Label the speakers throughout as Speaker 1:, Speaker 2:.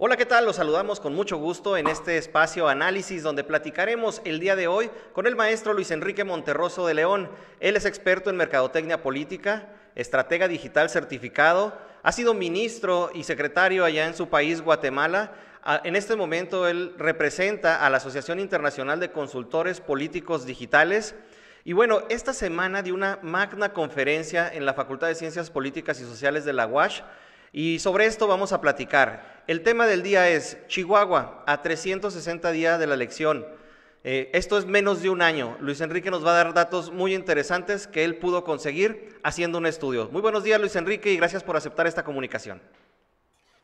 Speaker 1: Hola, ¿qué tal? Los saludamos con mucho gusto en este espacio Análisis, donde platicaremos el día de hoy con el maestro Luis Enrique Monterroso de León. Él es experto en mercadotecnia política, estratega digital certificado, ha sido ministro y secretario allá en su país, Guatemala. En este momento él representa a la Asociación Internacional de Consultores Políticos Digitales. Y bueno, esta semana dio una magna conferencia en la Facultad de Ciencias Políticas y Sociales de la UASH, y sobre esto vamos a platicar. El tema del día es Chihuahua, a 360 días de la elección. Esto es menos de un año. Luis Enrique nos va a dar datos muy interesantes que él pudo conseguir haciendo un estudio. Muy buenos días, Luis Enrique, y gracias por aceptar esta comunicación.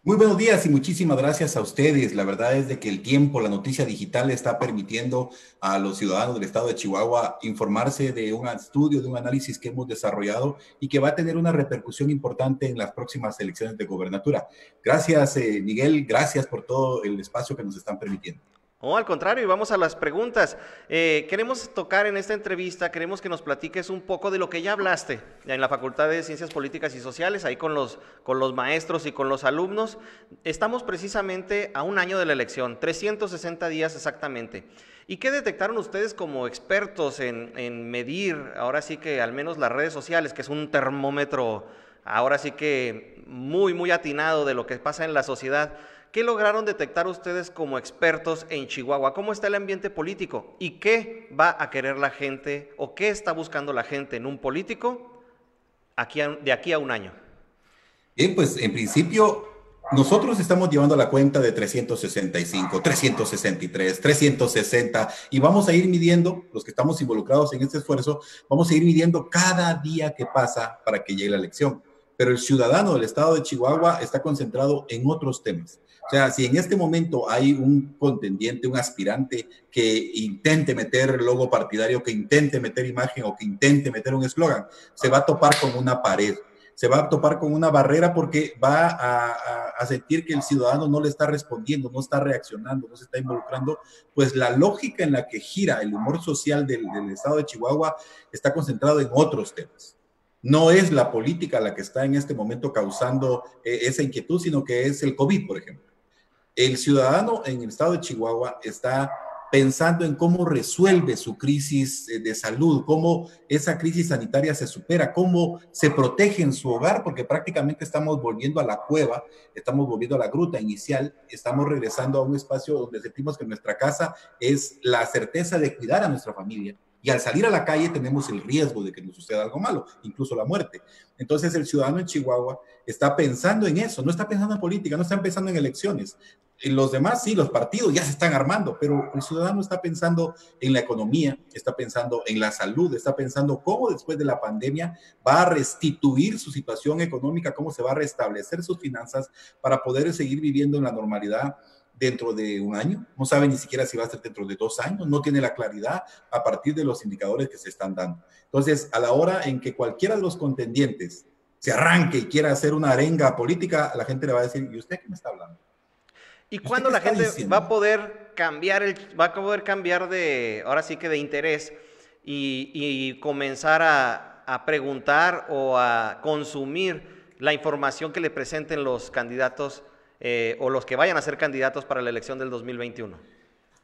Speaker 2: Muy buenos días y muchísimas gracias a ustedes. La verdad es de que el tiempo, la noticia digital está permitiendo a los ciudadanos del estado de Chihuahua informarse de un estudio, de un análisis que hemos desarrollado y que va a tener una repercusión importante en las próximas elecciones de gobernatura. Gracias, Miguel. Gracias por todo el espacio que nos están permitiendo.
Speaker 1: Oh, al contrario, y vamos a las preguntas. Queremos tocar en esta entrevista, queremos que nos platiques un poco de lo que ya hablaste en la Facultad de Ciencias Políticas y Sociales, ahí con los maestros y con los alumnos. Estamos precisamente a un año de la elección, 360 días exactamente. ¿Y qué detectaron ustedes como expertos en medir, ahora sí que al menos las redes sociales, que es un termómetro, ahora sí que muy, muy atinado de lo que pasa en la sociedad? ¿Qué lograron detectar ustedes como expertos en Chihuahua? ¿Cómo está el ambiente político? ¿Y qué va a querer la gente o qué está buscando la gente en un político de aquí a un año?
Speaker 2: Bien, pues en principio nosotros estamos llevando la cuenta de 365, 363, 360 y vamos a ir midiendo, los que estamos involucrados en este esfuerzo, vamos a ir midiendo cada día que pasa para que llegue la elección. Pero el ciudadano del estado de Chihuahua está concentrado en otros temas. O sea, si en este momento hay un contendiente, un aspirante que intente meter logo partidario, que intente meter imagen o que intente meter un eslogan, se va a topar con una pared, se va a topar con una barrera porque va a sentir que el ciudadano no le está respondiendo, no está reaccionando, no se está involucrando, pues la lógica en la que gira el humor social del estado de Chihuahua está concentrado en otros temas. No es la política la que está en este momento causando esa inquietud, sino que es el COVID, por ejemplo. El ciudadano en el estado de Chihuahua está pensando en cómo resuelve su crisis de salud, cómo esa crisis sanitaria se supera, cómo se protege en su hogar, porque prácticamente estamos volviendo a la cueva, estamos volviendo a la gruta inicial, estamos regresando a un espacio donde sentimos que nuestra casa es la certeza de cuidar a nuestra familia. Y al salir a la calle tenemos el riesgo de que nos suceda algo malo, incluso la muerte. Entonces el ciudadano en Chihuahua está pensando en eso, no está pensando en política, no está pensando en elecciones. Y los demás, sí, los partidos ya se están armando, pero el ciudadano está pensando en la economía, está pensando en la salud, está pensando cómo después de la pandemia va a restituir su situación económica, cómo se va a restablecer sus finanzas para poder seguir viviendo en la normalidad dentro de un año. No sabe ni siquiera si va a ser dentro de 2 años, no tiene la claridad a partir de los indicadores que se están dando. Entonces, a la hora en que cualquiera de los contendientes se arranque y quiera hacer una arenga política, la gente le va a decir, ¿y usted qué me está hablando?
Speaker 1: ¿Y
Speaker 2: ¿Y usted
Speaker 1: cuándo
Speaker 2: qué
Speaker 1: la
Speaker 2: está
Speaker 1: gente va a
Speaker 2: diciendo?
Speaker 1: poder cambiar de, ahora sí que de interés y comenzar a preguntar o a consumir la información que le presenten los candidatos o los que vayan a ser candidatos para la elección del 2021?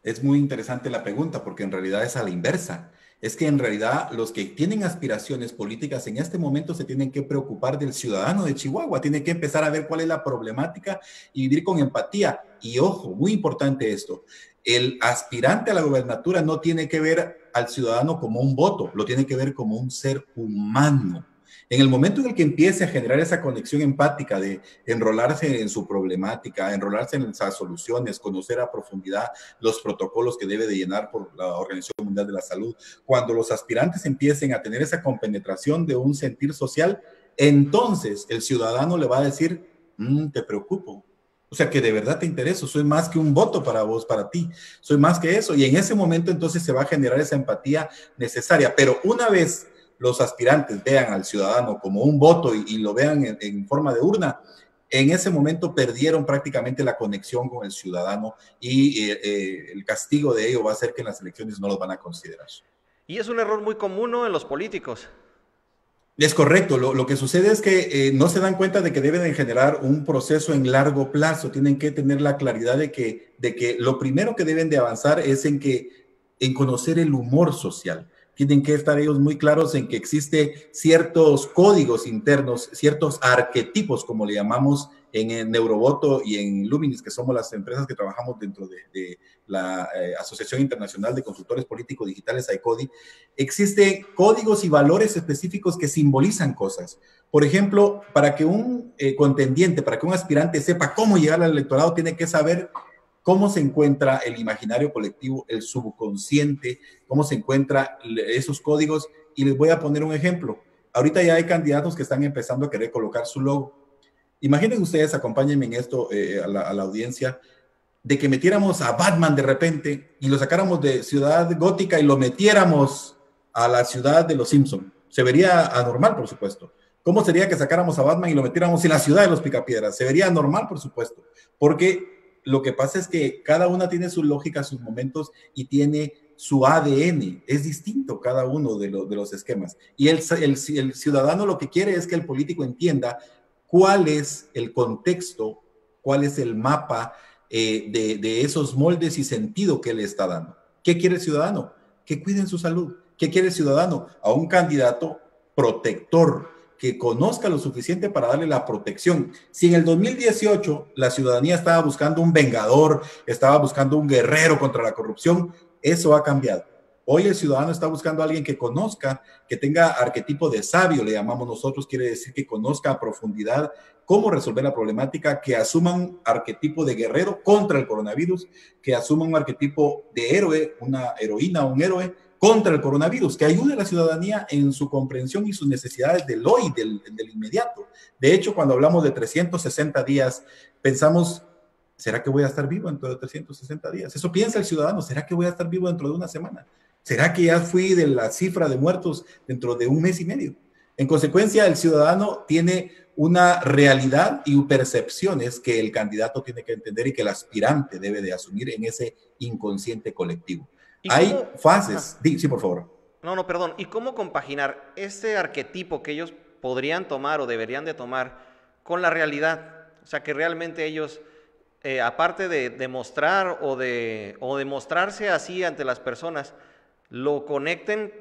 Speaker 2: Es muy interesante la pregunta porque en realidad es a la inversa. Es que en realidad los que tienen aspiraciones políticas en este momento se tienen que preocupar del ciudadano de Chihuahua, tienen que empezar a ver cuál es la problemática y vivir con empatía. Y ojo, muy importante esto, el aspirante a la gobernatura no tiene que ver al ciudadano como un voto, lo tiene que ver como un ser humano. En el momento en el que empiece a generar esa conexión empática de enrolarse en su problemática, enrolarse en esas soluciones, conocer a profundidad los protocolos que debe de llenar por la Organización Mundial de la Salud, cuando los aspirantes empiecen a tener esa compenetración de un sentir social, entonces el ciudadano le va a decir, te preocupo. O sea, que de verdad te intereso, soy más que un voto para vos, para ti, soy más que eso. Y en ese momento entonces se va a generar esa empatía necesaria. Pero una vez los aspirantes vean al ciudadano como un voto y lo vean en forma de urna, en ese momento perdieron prácticamente la conexión con el ciudadano y el castigo de ello va a ser que en las elecciones no los van a considerar.
Speaker 1: Y es un error muy común, ¿no?, en los políticos.
Speaker 2: Es correcto, lo que sucede es que no se dan cuenta de que deben de generar un proceso en largo plazo, tienen que tener la claridad de que lo primero que deben de avanzar es en conocer el humor social. Tienen que estar ellos muy claros en que existe ciertos códigos internos, ciertos arquetipos, como le llamamos en Neurovoto y en Luminis, que somos las empresas que trabajamos dentro de la Asociación Internacional de Consultores Políticos Digitales, AICODI. Existen códigos y valores específicos que simbolizan cosas. Por ejemplo, para que un contendiente, para que un aspirante sepa cómo llegar al electorado, tiene que saber cómo se encuentra el imaginario colectivo, el subconsciente, cómo se encuentran esos códigos. Y les voy a poner un ejemplo. Ahorita ya hay candidatos que están empezando a querer colocar su logo. Imaginen ustedes, acompáñenme en esto a la audiencia, de que metiéramos a Batman de repente y lo sacáramos de Ciudad Gótica y lo metiéramos a la ciudad de los Simpson. Se vería anormal, por supuesto. ¿Cómo sería que sacáramos a Batman y lo metiéramos en la ciudad de los Picapiedras? Se vería anormal, por supuesto, porque lo que pasa es que cada una tiene su lógica, sus momentos y tiene su ADN. Es distinto cada uno de los esquemas. Y el ciudadano lo que quiere es que el político entienda cuál es el contexto, cuál es el mapa de esos moldes y sentido que le está dando. ¿Qué quiere el ciudadano? Que cuiden su salud. ¿Qué quiere el ciudadano? A un candidato protector, que conozca lo suficiente para darle la protección. Si en el 2018 la ciudadanía estaba buscando un vengador, estaba buscando un guerrero contra la corrupción, eso ha cambiado. Hoy el ciudadano está buscando a alguien que conozca, que tenga arquetipo de sabio, le llamamos nosotros, quiere decir que conozca a profundidad cómo resolver la problemática, que asuma un arquetipo de guerrero contra el coronavirus, que asuma un arquetipo de héroe, una heroína, un héroe contra el coronavirus, que ayude a la ciudadanía en su comprensión y sus necesidades del hoy, del inmediato. De hecho, cuando hablamos de 360 días, pensamos, ¿será que voy a estar vivo dentro de 360 días? Eso piensa el ciudadano, ¿será que voy a estar vivo dentro de una semana? ¿Será que ya fui de la cifra de muertos dentro de un mes y medio? En consecuencia, el ciudadano tiene una realidad y percepciones que el candidato tiene que entender y que el aspirante debe de asumir en ese inconsciente colectivo.
Speaker 1: ¿Y
Speaker 2: Hay
Speaker 1: cómo?
Speaker 2: fases. Sí, por favor.
Speaker 1: No, no, perdón. ¿Y cómo compaginar ese arquetipo que ellos podrían tomar o deberían de tomar con la realidad? O sea, que realmente ellos, aparte de demostrar o de mostrarse así ante las personas, lo conecten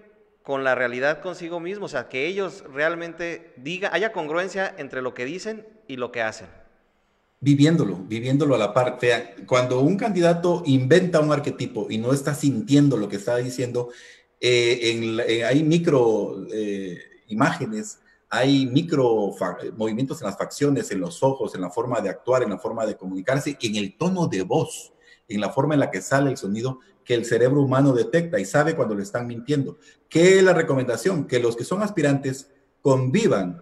Speaker 1: con la realidad consigo mismo. O sea, que ellos realmente haya congruencia entre lo que dicen y lo que hacen.
Speaker 2: Viviéndolo a la par. Cuando un candidato inventa un arquetipo y no está sintiendo lo que está diciendo, hay micro imágenes, hay micro movimientos en las facciones, en los ojos, en la forma de actuar, en la forma de comunicarse, en el tono de voz, en la forma en la que sale el sonido que el cerebro humano detecta y sabe cuando le están mintiendo. ¿Qué es la recomendación? Que los que son aspirantes convivan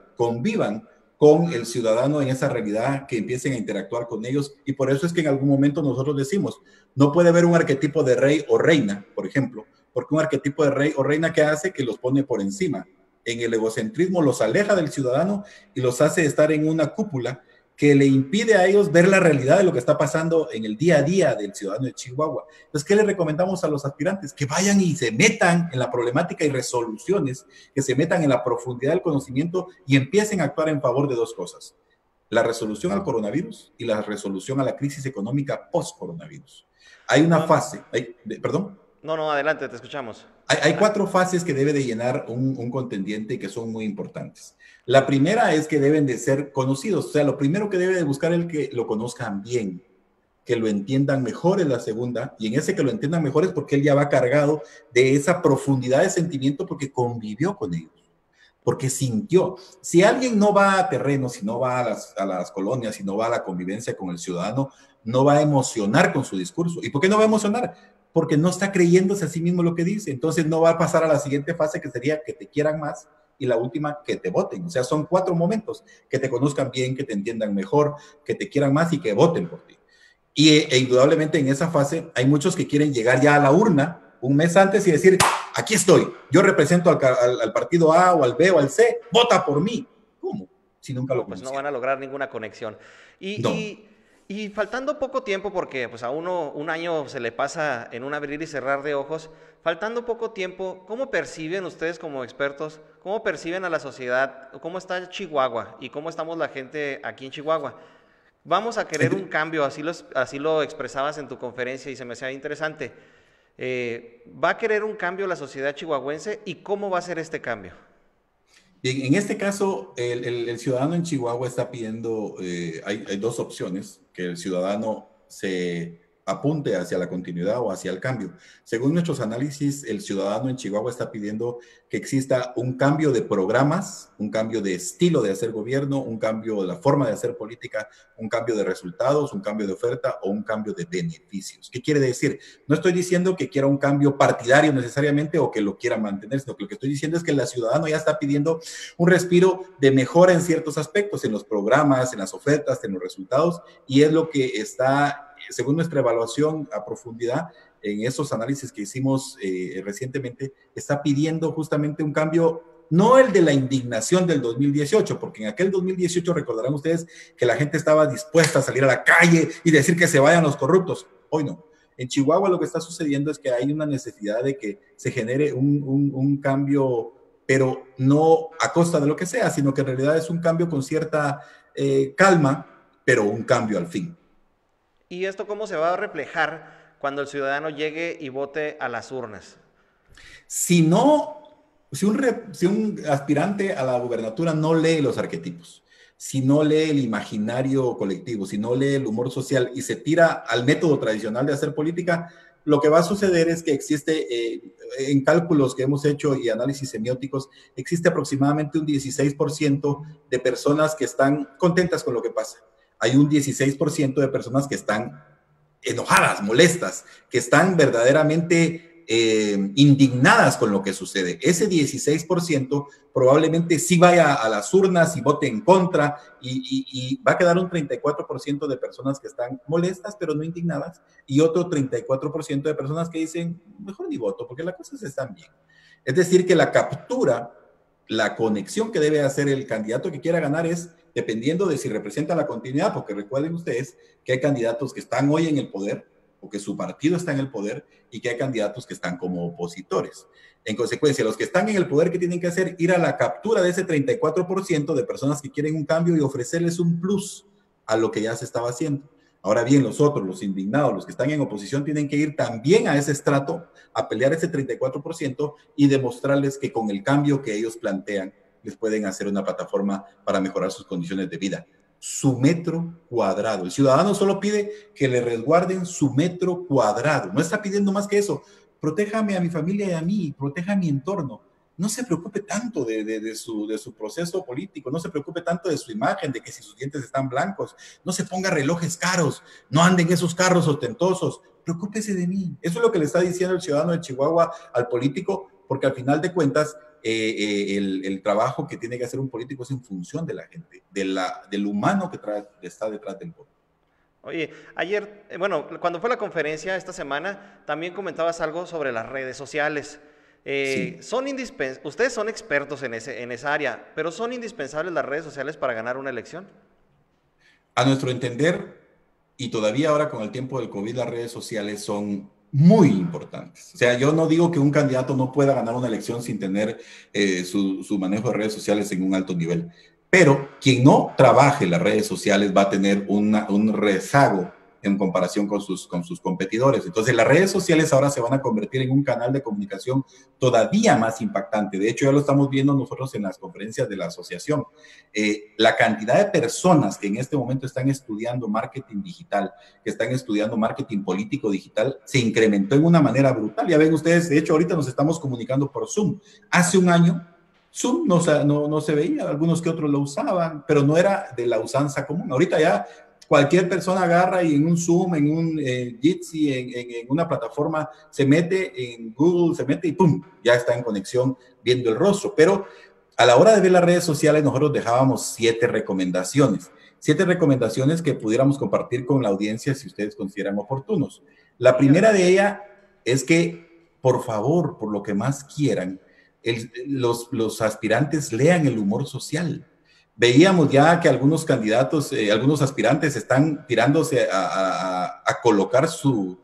Speaker 2: con el ciudadano en esa realidad, que empiecen a interactuar con ellos. Y por eso es que en algún momento nosotros decimos, no puede haber un arquetipo de rey o reina, por ejemplo, porque un arquetipo de rey o reina, ¿qué hace? Que los pone por encima. En el egocentrismo los aleja del ciudadano y los hace estar en una cúpula que le impide a ellos ver la realidad de lo que está pasando en el día a día del ciudadano de Chihuahua. Entonces, ¿qué le recomendamos a los aspirantes? Que vayan y se metan en la problemática y resoluciones, que se metan en la profundidad del conocimiento y empiecen a actuar en favor de dos cosas: la resolución al coronavirus y la resolución a la crisis económica post-coronavirus. Hay una fase, perdón.
Speaker 1: No, no, adelante, te escuchamos.
Speaker 2: Hay 4 fases que debe de llenar un contendiente que son muy importantes. La primera es que deben de ser conocidos. O sea, lo primero que debe de buscar es que lo conozcan bien, que lo entiendan mejor en la segunda. Y en ese que lo entiendan mejor es porque él ya va cargado de esa profundidad de sentimiento porque convivió con ellos, porque sintió. Si alguien no va a terreno, si no va a las colonias, si no va a la convivencia con el ciudadano, no va a emocionar con su discurso. ¿Y por qué no va a emocionar? Porque no está creyéndose a sí mismo lo que dice. Entonces no va a pasar a la siguiente fase, que sería que te quieran más, y la última, que te voten. O sea, son 4 momentos: que te conozcan bien, que te entiendan mejor, que te quieran más y que voten por ti. E indudablemente en esa fase hay muchos que quieren llegar ya a la urna un mes antes y decir, aquí estoy, yo represento al partido A o al B o al C, vota por mí. ¿Cómo? Si nunca lo
Speaker 1: Pues no
Speaker 2: conocieron.
Speaker 1: van a lograr ninguna conexión.
Speaker 2: No.
Speaker 1: Y faltando poco tiempo, porque pues a uno un año se le pasa en un abrir y cerrar de ojos, faltando poco tiempo, ¿cómo perciben ustedes como expertos, cómo perciben a la sociedad, cómo está Chihuahua y cómo estamos la gente aquí en Chihuahua? Vamos a querer un cambio, así lo expresabas en tu conferencia y se me hacía interesante. ¿Va a querer un cambio la sociedad chihuahuense y cómo va a ser este cambio?
Speaker 2: Bien, en este caso, el ciudadano en Chihuahua está pidiendo, hay dos opciones, que el ciudadano se apunte hacia la continuidad o hacia el cambio. Según nuestros análisis, el ciudadano en Chihuahua está pidiendo que exista un cambio de programas, un cambio de estilo de hacer gobierno, un cambio de la forma de hacer política, un cambio de resultados, un cambio de oferta o un cambio de beneficios. ¿Qué quiere decir? No estoy diciendo que quiera un cambio partidario necesariamente o que lo quiera mantener, sino que lo que estoy diciendo es que el ciudadano ya está pidiendo un respiro de mejora en ciertos aspectos, en los programas, en las ofertas, en los resultados, y es lo que está, según nuestra evaluación a profundidad, en esos análisis que hicimos recientemente, está pidiendo justamente un cambio, no el de la indignación del 2018, porque en aquel 2018 recordarán ustedes que la gente estaba dispuesta a salir a la calle y decir que se vayan los corruptos. Hoy no. En Chihuahua lo que está sucediendo es que hay una necesidad de que se genere un cambio, pero no a costa de lo que sea, sino que en realidad es un cambio con cierta calma, pero un cambio al fin.
Speaker 1: ¿Y esto cómo se va a reflejar cuando el ciudadano llegue y vote a las urnas?
Speaker 2: Si no, si un aspirante a la gubernatura no lee los arquetipos, si no lee el imaginario colectivo, si no lee el humor social y se tira al método tradicional de hacer política, lo que va a suceder es que existe, en cálculos que hemos hecho y análisis semióticos, existe aproximadamente un 16% de personas que están contentas con lo que pasa. Hay un 16% de personas que están enojadas, molestas, que están verdaderamente indignadas con lo que sucede. Ese 16% probablemente sí vaya a las urnas y vote en contra y va a quedar un 34% de personas que están molestas pero no indignadas y otro 34% de personas que dicen mejor ni voto porque las cosas están bien. Es decir, que la captura, la conexión que debe hacer el candidato que quiera ganar es dependiendo de si representa la continuidad, porque recuerden ustedes que hay candidatos que están hoy en el poder o que su partido está en el poder y que hay candidatos que están como opositores. En consecuencia, los que están en el poder, ¿qué tienen que hacer? Ir a la captura de ese 34% de personas que quieren un cambio y ofrecerles un plus a lo que ya se estaba haciendo. Ahora bien, los otros, los indignados, los que están en oposición, tienen que ir también a ese estrato, a pelear ese 34% y demostrarles que con el cambio que ellos plantean, les pueden hacer una plataforma para mejorar sus condiciones de vida. Su metro cuadrado. El ciudadano solo pide que le resguarden su metro cuadrado. No está pidiendo más que eso. Protéjame a mi familia y a mí, proteja mi entorno. No se preocupe tanto de su proceso político, no se preocupe tanto de su imagen, de que si sus dientes están blancos, no se ponga relojes caros, no anden en esos carros ostentosos, preocúpese de mí. Eso es lo que le está diciendo el ciudadano de Chihuahua al político, porque al final de cuentas, el trabajo que tiene que hacer un político es en función de la gente, del humano que está detrás del voto.
Speaker 1: Oye, ayer, bueno, cuando fue la conferencia esta semana, también comentabas algo sobre las redes sociales.
Speaker 2: Sí.
Speaker 1: Ustedes son expertos en esa área, pero ¿son indispensables las redes sociales para ganar una elección?
Speaker 2: A nuestro entender, y todavía ahora con el tiempo del COVID, las redes sociales son muy importantes. O sea, yo no digo que un candidato no pueda ganar una elección sin tener su manejo de redes sociales en un alto nivel. Pero quien no trabaje las redes sociales va a tener un rezago en comparación con sus competidores. Entonces, las redes sociales ahora se van a convertir en un canal de comunicación todavía más impactante. De hecho, ya lo estamos viendo nosotros en las conferencias de la asociación. La cantidad de personas que en este momento están estudiando marketing digital, que están estudiando marketing político digital, se incrementó en una manera brutal. Ya ven ustedes, de hecho, ahorita nos estamos comunicando por Zoom. Hace un año, Zoom no se veía, algunos que otros lo usaban, pero no era de la usanza común. Ahorita ya cualquier persona agarra y en un Zoom, en un Jitsi, en una plataforma, se mete en Google, se mete y ¡pum! Ya está en conexión viendo el rostro. Pero a la hora de ver las redes sociales, nosotros dejábamos 7 recomendaciones. 7 recomendaciones que pudiéramos compartir con la audiencia si ustedes consideran oportunos. La primera de ellas es que, por favor, por lo que más quieran, los aspirantes lean el humor social. Veíamos ya que algunos candidatos, algunos aspirantes están tirándose a colocar su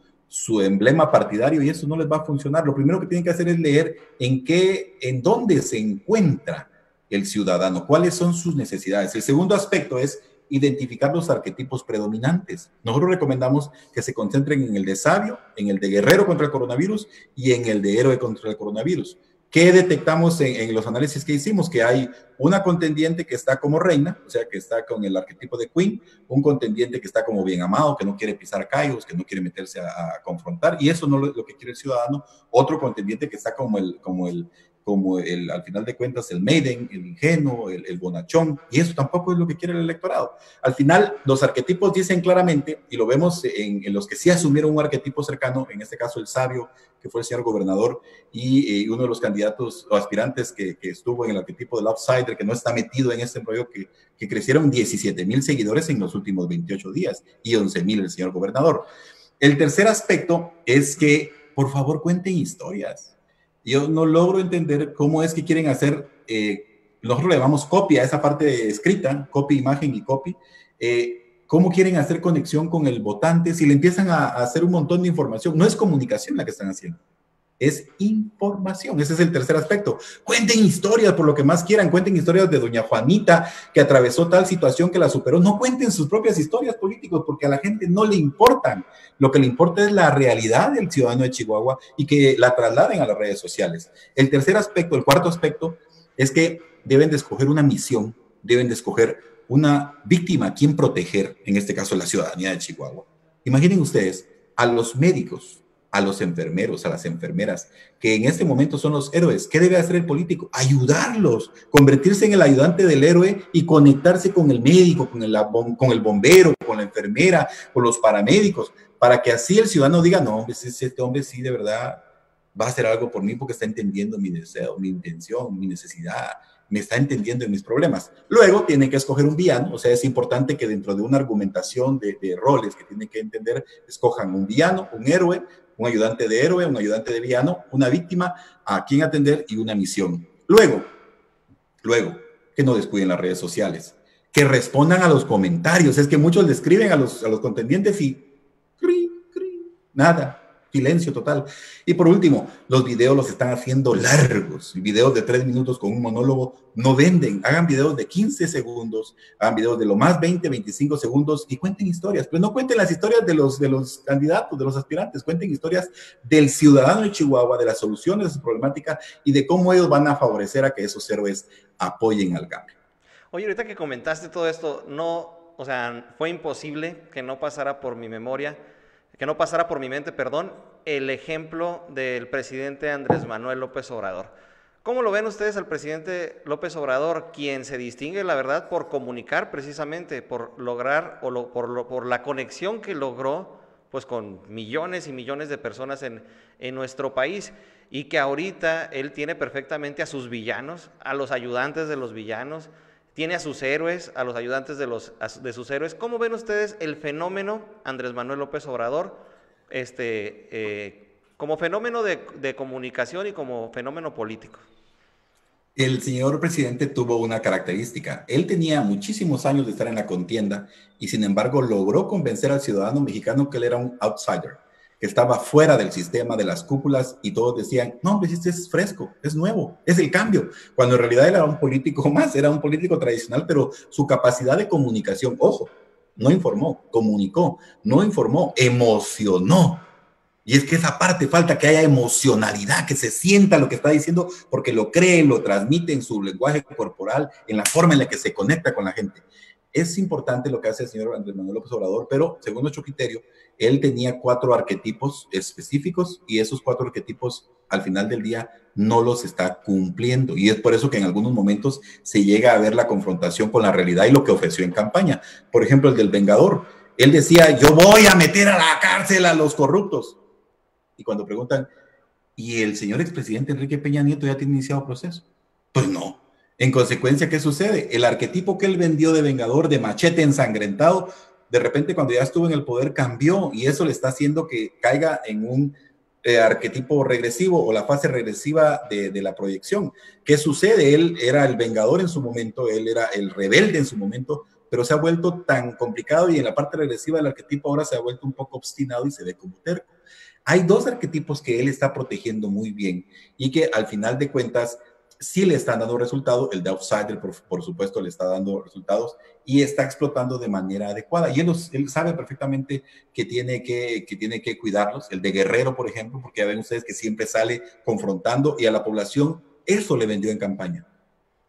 Speaker 2: emblema partidario y eso no les va a funcionar. Lo primero que tienen que hacer es leer en dónde se encuentra el ciudadano, cuáles son sus necesidades. El segundo aspecto es identificar los arquetipos predominantes. Nosotros recomendamos que se concentren en el de sabio, en el de guerrero contra el coronavirus y en el de héroe contra el coronavirus. ¿Qué detectamos en los análisis que hicimos? Que hay una contendiente que está como reina, o sea, que está con el arquetipo de queen, un contendiente que está como bien amado, que no quiere pisar callos, que no quiere meterse a confrontar, y eso no es lo que quiere el ciudadano. Otro contendiente que está como al final de cuentas, el maiden, el ingenuo, el bonachón, y eso tampoco es lo que quiere el electorado. Al final, los arquetipos dicen claramente, y lo vemos en los que sí asumieron un arquetipo cercano, en este caso el sabio, que fue el señor gobernador, y uno de los candidatos o aspirantes que estuvo en el arquetipo del outsider, que no está metido en este rollo, que crecieron 17,000 seguidores en los últimos 28 días, y 11,000 el señor gobernador. El tercer aspecto es que, por favor, cuenten historias. Yo no logro entender cómo es que quieren hacer, nosotros le llamamos copy a esa parte escrita, copy, imagen y copy, cómo quieren hacer conexión con el votante si le empiezan a hacer un montón de información. No es comunicación la que están haciendo, es información. Ese es el tercer aspecto. Cuenten historias por lo que más quieran, cuenten historias de doña Juanita que atravesó tal situación que la superó. No cuenten sus propias historias políticos porque a la gente no le importan. Lo que le importa es la realidad del ciudadano de Chihuahua y que la trasladen a las redes sociales. El tercer aspecto, el cuarto aspecto, es que deben de escoger una misión, deben de escoger una víctima a quien proteger, en este caso la ciudadanía de Chihuahua. Imaginen ustedes a los médicos, a los enfermeros, a las enfermeras, que en este momento son los héroes. ¿Qué debe hacer el político? Ayudarlos, convertirse en el ayudante del héroe y conectarse con el médico, con el bombero, con la enfermera, con los paramédicos, para que así el ciudadano diga, no, este hombre sí de verdad va a hacer algo por mí porque está entendiendo mi deseo, mi intención, mi necesidad, me está entendiendo en mis problemas. Luego tienen que escoger un villano, o sea, es importante que dentro de una argumentación de roles que tienen que entender, escojan un villano, un héroe, un ayudante de héroe, un ayudante de villano, una víctima a quien atender y una misión. Luego, que no descuiden las redes sociales, que respondan a los comentarios. Es que muchos le escriben a los contendientes y nada. Silencio total. Y por último, los videos los están haciendo largos. Videos de 3 minutos con un monólogo no venden. Hagan videos de 15 segundos, hagan videos de lo más 20, 25 segundos y cuenten historias. Pero no cuenten las historias de los candidatos, de los aspirantes. Cuenten historias del ciudadano de Chihuahua, de las soluciones de su problemática y de cómo ellos van a favorecer a que esos héroes apoyen al cambio.
Speaker 1: Oye, ahorita que comentaste todo esto, no, o sea, fue imposible que no pasara por mi memoria, que no pasara por mi mente, perdón, el ejemplo del presidente Andrés Manuel López Obrador. ¿Cómo lo ven ustedes al presidente López Obrador, quien se distingue, la verdad, por comunicar precisamente, por lograr, por la conexión que logró, pues con millones y millones de personas en nuestro país, y que ahorita él tiene perfectamente a sus villanos, a los ayudantes de los villanos, tiene a sus héroes, a los ayudantes de sus héroes? ¿Cómo ven ustedes el fenómeno Andrés Manuel López Obrador como fenómeno de comunicación y como fenómeno político?
Speaker 2: El señor presidente tuvo una característica. Él tenía muchísimos años de estar en la contienda y sin embargo logró convencer al ciudadano mexicano que él era un outsider, que estaba fuera del sistema, de las cúpulas, y todos decían, no, hombre, este es fresco, es nuevo, es el cambio, cuando en realidad él era un político más, era un político tradicional, pero su capacidad de comunicación, ojo, no informó, comunicó, no informó, emocionó. Y es que esa parte falta, que haya emocionalidad, que se sienta lo que está diciendo, porque lo cree, lo transmite en su lenguaje corporal, en la forma en la que se conecta con la gente. Es importante lo que hace el señor Andrés Manuel López Obrador, pero según nuestro criterio, él tenía 4 arquetipos específicos y esos 4 arquetipos al final del día no los está cumpliendo. Y es por eso que en algunos momentos se llega a ver la confrontación con la realidad y lo que ofreció en campaña. Por ejemplo, el del Vengador. Él decía, yo voy a meter a la cárcel a los corruptos. Y cuando preguntan, ¿y el señor expresidente Enrique Peña Nieto ya tiene iniciado proceso? Pues no. En consecuencia, ¿qué sucede? El arquetipo que él vendió de vengador, de machete ensangrentado, de repente cuando ya estuvo en el poder cambió y eso le está haciendo que caiga en un arquetipo regresivo o la fase regresiva de la proyección. ¿Qué sucede? Él era el vengador en su momento, él era el rebelde en su momento, pero se ha vuelto tan complicado y en la parte regresiva del arquetipo ahora se ha vuelto un poco obstinado y se ve como terco. Hay dos arquetipos que él está protegiendo muy bien y que al final de cuentas sí le están dando resultados. El de Outsider, por supuesto, le está dando resultados y está explotando de manera adecuada. Y él sabe perfectamente que tiene que cuidarlos. El de Guerrero, por ejemplo, porque ya ven ustedes que siempre sale confrontando y a la población eso le vendió en campaña.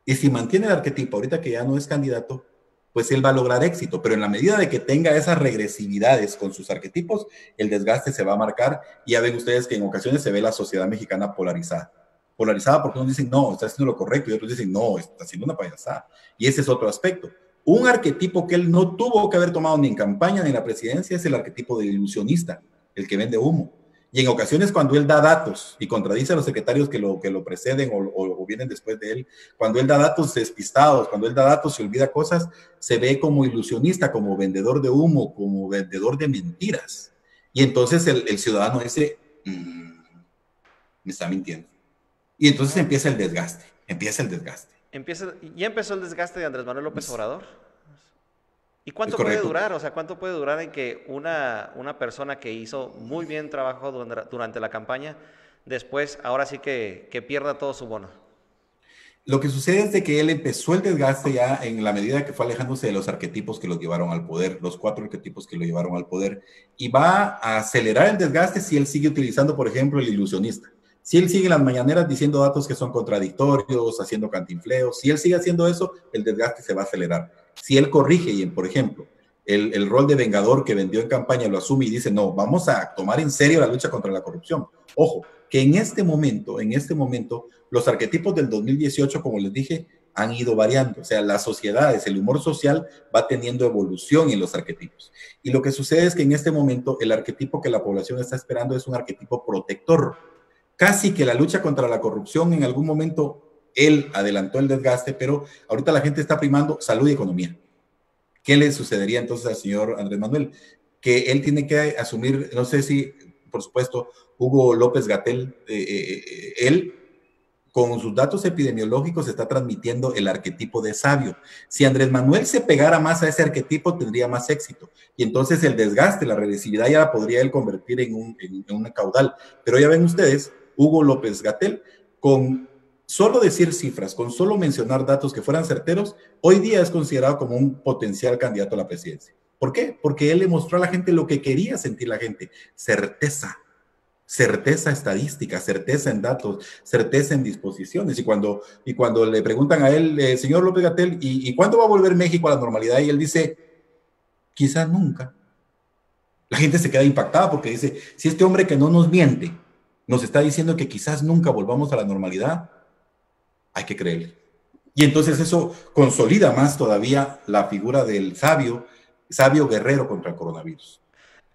Speaker 2: Y si mantiene el arquetipo ahorita que ya no es candidato, pues él va a lograr éxito, pero en la medida de que tenga esas regresividades con sus arquetipos, el desgaste se va a marcar y ya ven ustedes que en ocasiones se ve la sociedad mexicana polarizada. Polarizada porque unos dicen, no, está haciendo lo correcto y otros dicen, no, está haciendo una payasada. Y ese es otro aspecto. Un arquetipo que él no tuvo que haber tomado ni en campaña ni en la presidencia es el arquetipo del ilusionista, el que vende humo. Y en ocasiones cuando él da datos y contradice a los secretarios que lo preceden o vienen después de él, cuando él da datos despistados, cuando él da datos y olvida cosas, se ve como ilusionista, como vendedor de humo, como vendedor de mentiras. Y entonces el ciudadano dice, me está mintiendo. Y entonces empieza el desgaste,
Speaker 1: Ya empezó el desgaste de Andrés Manuel López Obrador. ¿Y cuánto
Speaker 2: Es
Speaker 1: puede
Speaker 2: correcto.
Speaker 1: durar? O sea, ¿cuánto puede durar en que una persona que hizo muy bien trabajo durante la campaña, después, ahora sí que pierda todo su bono?
Speaker 2: Lo que sucede es de que él empezó el desgaste ya en la medida que fue alejándose de los arquetipos que lo llevaron al poder, los 4 arquetipos que lo llevaron al poder, y va a acelerar el desgaste si él sigue utilizando, por ejemplo, el ilusionista. Si él sigue en las mañaneras diciendo datos que son contradictorios, haciendo cantinfleos, si él sigue haciendo eso, el desgaste se va a acelerar. Si él corrige y, por ejemplo, el rol de vengador que vendió en campaña lo asume y dice, no, vamos a tomar en serio la lucha contra la corrupción. Ojo, que en este momento, los arquetipos del 2018, como les dije, han ido variando. O sea, las sociedades, el humor social va teniendo evolución en los arquetipos. Y lo que sucede es que en este momento el arquetipo que la población está esperando es un arquetipo protector. Casi que la lucha contra la corrupción en algún momento él adelantó el desgaste, pero ahorita la gente está primando salud y economía. ¿Qué le sucedería entonces al señor Andrés Manuel? Que él tiene que asumir, no sé si, por supuesto, Hugo López-Gatell, él con sus datos epidemiológicos está transmitiendo el arquetipo de sabio. Si Andrés Manuel se pegara más a ese arquetipo, tendría más éxito. Y entonces el desgaste, la regresividad ya la podría él convertir en una caudal. Pero ya ven ustedes, Hugo López-Gatell, con solo decir cifras, con solo mencionar datos que fueran certeros, hoy día es considerado como un potencial candidato a la presidencia. ¿Por qué? Porque él le mostró a la gente lo que quería sentir la gente, certeza estadística, certeza en datos, certeza en disposiciones. Y cuando le preguntan a él, señor López-Gatell, ¿y cuándo va a volver México a la normalidad? Y él dice, quizás nunca. La gente se queda impactada porque dice, si este hombre que no nos miente nos está diciendo que quizás nunca volvamos a la normalidad, hay que creerle. Y entonces eso consolida más todavía la figura del sabio guerrero contra el coronavirus.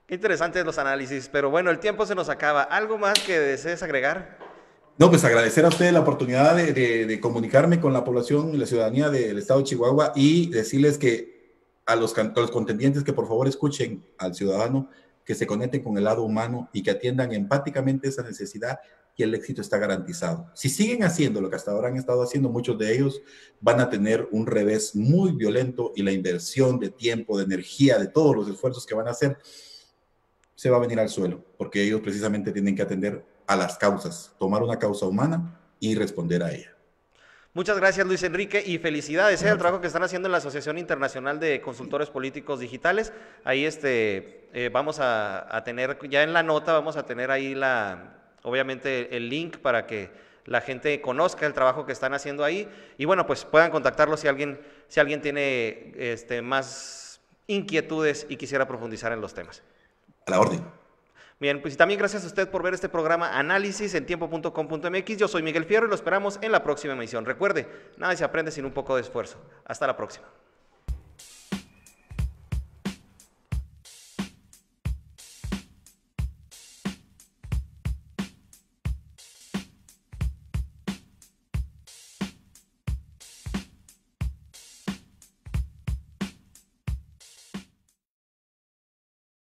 Speaker 1: Qué interesantes los análisis, pero bueno, el tiempo se nos acaba. ¿Algo más que desees agregar?
Speaker 2: No, pues agradecer a ustedes la oportunidad de comunicarme con la población y la ciudadanía del estado de Chihuahua y decirles que a los contendientes que por favor escuchen al ciudadano, que se conecten con el lado humano y que atiendan empáticamente esa necesidad y el éxito está garantizado. Si siguen haciendo lo que hasta ahora han estado haciendo, muchos de ellos van a tener un revés muy violento y la inversión de tiempo, de energía, de todos los esfuerzos que van a hacer, se va a venir al suelo, porque ellos precisamente tienen que atender a las causas, tomar una causa humana y responder a ella.
Speaker 1: Muchas gracias, Luis Enrique, y felicidades el trabajo que están haciendo en la Asociación Internacional de Consultores Políticos Digitales. Ahí vamos a tener, ya en la nota vamos a tener ahí obviamente el link para que la gente conozca el trabajo que están haciendo ahí y bueno, pues puedan contactarlos si alguien tiene más inquietudes y quisiera profundizar en los temas.
Speaker 2: A la orden.
Speaker 1: Bien, pues y también gracias a usted por ver este programa Análisis en tiempo.com.mx. Yo soy Miguel Fierro y lo esperamos en la próxima emisión. Recuerde, nada se aprende sin un poco de esfuerzo. Hasta la próxima.